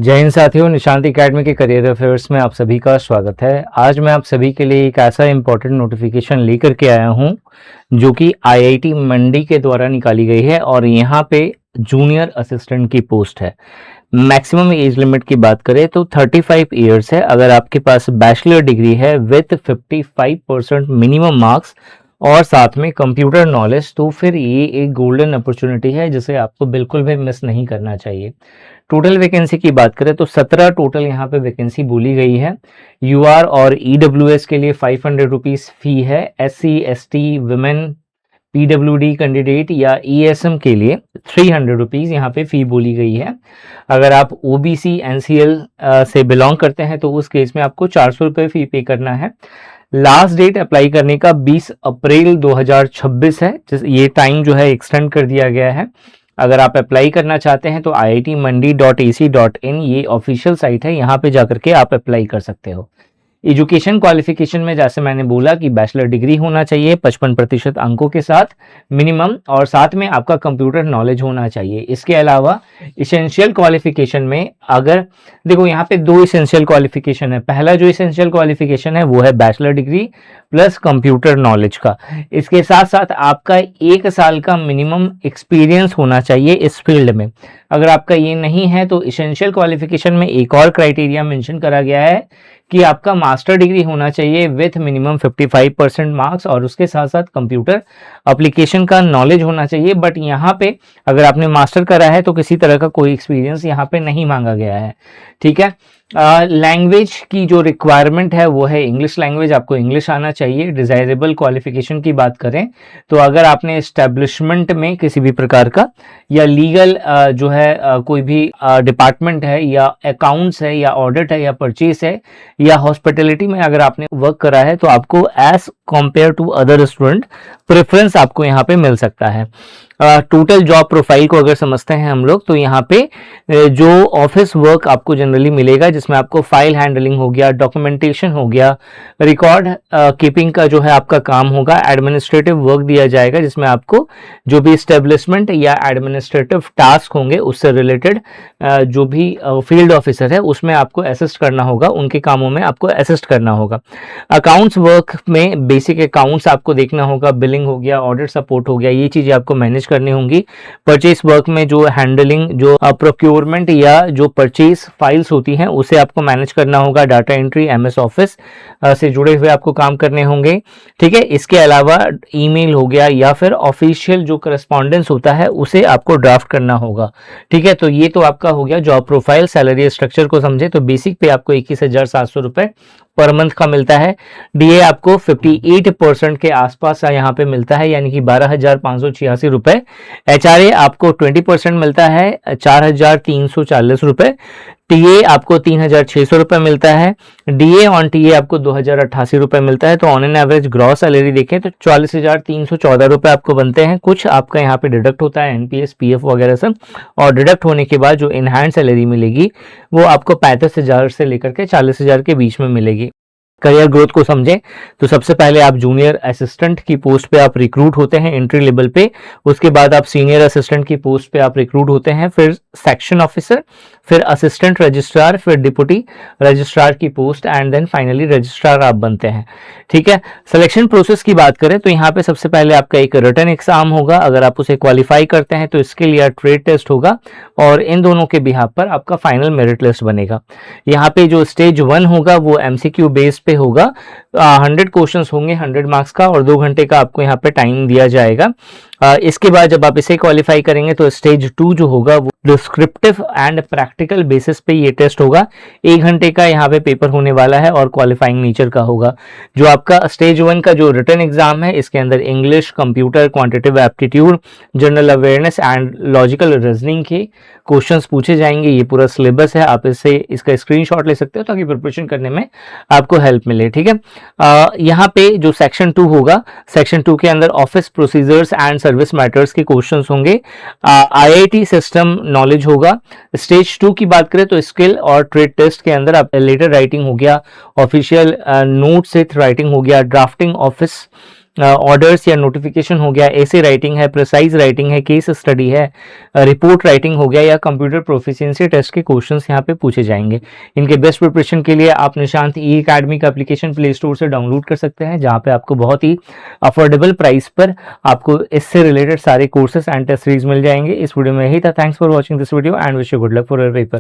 जय हिंद साथियों, निशांत एकेडमी के करियर अफेयर्स में आप सभी का स्वागत है। आज मैं आप सभी के लिए एक ऐसा इम्पोर्टेंट नोटिफिकेशन लेकर के आया हूं जो कि आईआईटी मंडी के द्वारा निकाली गई है और यहाँ पे जूनियर असिस्टेंट की पोस्ट है। मैक्सिमम एज लिमिट की बात करें तो 35 इयर्स है। अगर आपके पास बैचलर डिग्री है विथ 55% मिनिमम मार्क्स और साथ में कंप्यूटर नॉलेज, तो फिर ये एक गोल्डन अपॉर्चुनिटी है जिसे आपको बिल्कुल भी मिस नहीं करना चाहिए। टोटल वैकेंसी की बात करें तो 17 टोटल यहाँ पे वैकेंसी बोली गई है। यूआर और ईडब्ल्यूएस के लिए 500 रुपीज़ फी है। SC ST women PWD candidate या ईएसएम के लिए 300 रुपीज़ यहाँ पे फ़ी बोली गई है। अगर आप ओबीसी एनसीएल से बिलोंग करते हैं तो उस केस में आपको 400 रुपये फ़ी पे करना है। लास्ट डेट अप्लाई करने का 20 अप्रैल 2026 है। ये टाइम जो है एक्सटेंड कर दिया गया है। अगर आप अप्लाई करना चाहते हैं तो iitmandi.ac.in ये ऑफिशियल साइट है, यहाँ पे जाकर के आप अप्लाई कर सकते हो। एजुकेशन क्वालिफिकेशन में जैसे मैंने बोला कि बैचलर डिग्री होना चाहिए 55% अंकों के साथ मिनिमम, और साथ में आपका कंप्यूटर नॉलेज होना चाहिए। इसके अलावा इसेंशियल क्वालिफिकेशन में अगर देखो यहाँ पे दो इसेंशियल क्वालिफिकेशन है। पहला जो इसेंशियल क्वालिफिकेशन है वो है bachelor degree plus computer knowledge का। इसके साथ साथ आपका 1 साल का मिनिमम एक्सपीरियंस होना चाहिए इस फील्ड में। अगर आपका ये नहीं है तो इसेंशियल क्वालिफिकेशन में एक और क्राइटेरिया मेंशन करा गया है कि आपका मास्टर डिग्री होना चाहिए विथ मिनिमम 55% मार्क्स और उसके साथ साथ कंप्यूटर एप्लीकेशन का नॉलेज होना चाहिए। बट यहाँ पे अगर आपने मास्टर करा है तो किसी तरह का कोई एक्सपीरियंस यहाँ पे नहीं मांगा गया है। ठीक है। लैंग्वेज की जो रिक्वायरमेंट है वो है इंग्लिश लैंग्वेज, आपको इंग्लिश आना चाहिए। डिजायरेबल क्वालिफिकेशन की बात करें तो अगर आपने एस्टेब्लिशमेंट में किसी भी प्रकार का या लीगल जो है कोई भी डिपार्टमेंट है या अकाउंट्स है या ऑडिट है या परचेज है या हॉस्पिटैलिटी में अगर आपने वर्क करा है तो आपको as compare to other student preference आपको यहाँ पे मिल सकता है। टोटल जॉब प्रोफाइल को अगर समझते हैं हम लोग तो यहाँ पे जो ऑफिस वर्क आपको जनरली मिलेगा जिसमें आपको फाइल हैंडलिंग हो गया, डॉक्यूमेंटेशन हो गया, रिकॉर्ड कीपिंग का जो है आपका काम होगा। एडमिनिस्ट्रेटिव वर्क दिया जाएगा जिसमें आपको जो भी एस्टेब्लिशमेंट या एडमिनिस्ट्रेटिव टास्क होंगे उससे रिलेटेड जो भी फील्ड ऑफिसर है उसमें आपको असिस्ट करना होगा, उनके कामों में आपको असिस्ट करना होगा। अकाउंट्स वर्क में बेसिक अकाउंट्स आपको देखना होगा, बिलिंग हो गया, ऑडिट सपोर्ट हो गया, ये चीजें आपको मैनेज करनी होंगी। परचेस वर्क में जो हैंडलिंग, जो प्रोक्योरमेंट या जो परचेस फाइल्स होती हैं उसे आपको मैनेज करना होगा। डाटा एंट्री एमएस ऑफिस से जुड़े हुए आपको काम करने होंगे। ठीक है। इसके अलावा ईमेल हो गया या फिर ऑफिशियल जो करस्पॉन्डेंस होता है उसे आपको ड्राफ्ट करना होगा। ठीक है। तो ये तो आपका हो गया जॉब प्रोफाइल। सैलरी स्ट्रक्चर को समझे तो बेसिक पे आपको 21,700 रुपए पर मंथ का मिलता है। डीए आपको 58% के आसपास यहाँ पे मिलता है, यानी कि 12,586 रुपए। एचआरए आपको 20% मिलता है, 4,340 रुपए। टीए आपको 3,600 रुपए मिलता है। डीए ऑन टीए आपको 2,088 रुपए मिलता है। तो on an average gross salary देखें तो 44,314 रुपए आपको बनते हैं। कुछ आपका यहाँ पे डिडक्ट होता है एनपीएस पीएफ वगैरह सब, और डिडक्ट होने के बाद जो इनहैंड सैलरी मिलेगी वो आपको 35,000 से लेकर के 40,000 के बीच में मिलेगी। करियर ग्रोथ को समझें तो सबसे पहले आप जूनियर असिस्टेंट की पोस्ट पे आप रिक्रूट होते हैं एंट्री लेवल पे। उसके बाद आप सीनियर असिस्टेंट की पोस्ट पे आप रिक्रूट होते हैं, फिर सेक्शन ऑफिसर, फिर असिस्टेंट रजिस्ट्रार, फिर डिप्टी रजिस्ट्रार की post and then finally registrar आप बनते हैं। ठीक है। सिलेक्शन प्रोसेस की बात करें तो यहाँ पे सबसे पहले आपका एक रिटन एग्जाम होगा। अगर आप उसे क्वालिफाई करते हैं तो इसके लिए ट्रेड टेस्ट होगा और इन दोनों के बिहाफ पर आपका फाइनल मेरिट लिस्ट बनेगा। यहाँ पे जो स्टेज 1 होगा वो एमसीक्यू बेस पे होगा। 100 क्वेश्चंस होंगे 100 मार्क्स का और 2 घंटे का आपको यहाँ पे टाइम दिया जाएगा। इसके बाद जब आप इसे क्वालिफाई करेंगे तो स्टेज 2 जो होगा वो डिस्क्रिप्टिव एंड प्रैक्टिकल बेसिस पे ये टेस्ट होगा। 1 घंटे का यहाँ पे पेपर होने वाला है और क्वालिफाइंग नेचर का होगा। जो आपका स्टेज 1 का जो रिटन एग्जाम है इसके अंदर English, computer, quantitative aptitude, general awareness and logical reasoning के क्वेश्चंस पूछे जाएंगे। ये पूरा सिलेबस है, आप इसका स्क्रीनशॉट ले सकते हो ताकि प्रिपरेशन करने में आपको हेल्प मिले। ठीक है। यहाँ पे जो सेक्शन 2 होगा, सेक्शन 2 के अंदर office procedures and service matters के क्वेश्चंस होंगे। आईआईटी सिस्टम नॉलेज होगा। स्टेज 2 की बात करें तो स्किल और ट्रेड टेस्ट के अंदर आप लेटर राइटिंग हो गया, ऑफिशियल नोट से राइटिंग हो गया, ड्राफ्टिंग ऑफिस ऑर्डर्स या नोटिफिकेशन हो गया, ऐसे राइटिंग है, प्रिसाइज राइटिंग है, केस स्टडी है, रिपोर्ट राइटिंग हो गया या कंप्यूटर प्रोफिशिएंसी टेस्ट के क्वेश्चंस यहाँ पे पूछे जाएंगे। इनके बेस्ट प्रिपरेशन के लिए आप निशांत ई एकेडमी का एप्लीकेशन प्ले स्टोर से डाउनलोड कर सकते हैं, जहाँ पे आपको बहुत ही अफोर्डेबल प्राइस पर आपको इससे रिलेटेड सारे कोर्सेज एंड टेस्ट सीरीज मिल जाएंगे। इस वीडियो में यही था। Thanks for watching this video and wish you good luck for your paper.